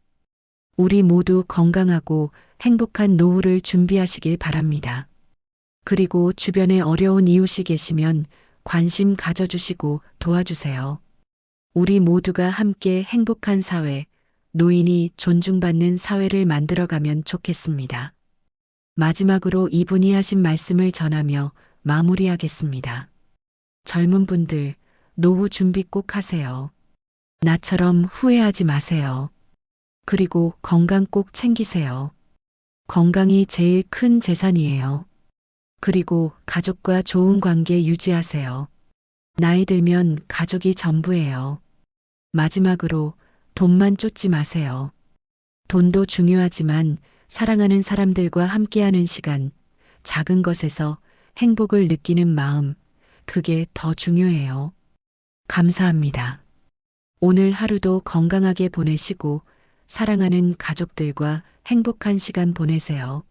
우리 모두 건강하고 행복한 노후를 준비하시길 바랍니다. 그리고 주변에 어려운 이웃이 계시면 관심 가져주시고 도와주세요. 우리 모두가 함께 행복한 사회, 노인이 존중받는 사회를 만들어가면 좋겠습니다. 마지막으로 이분이 하신 말씀을 전하며 마무리하겠습니다. 젊은 분들, 노후 준비 꼭 하세요. 나처럼 후회하지 마세요. 그리고 건강 꼭 챙기세요. 건강이 제일 큰 재산이에요. 그리고 가족과 좋은 관계 유지하세요. 나이 들면 가족이 전부예요. 마지막으로 돈만 쫓지 마세요. 돈도 중요하지만 사랑하는 사람들과 함께하는 시간, 작은 것에서 행복을 느끼는 마음, 그게 더 중요해요. 감사합니다. 오늘 하루도 건강하게 보내시고 사랑하는 가족들과 행복한 시간 보내세요.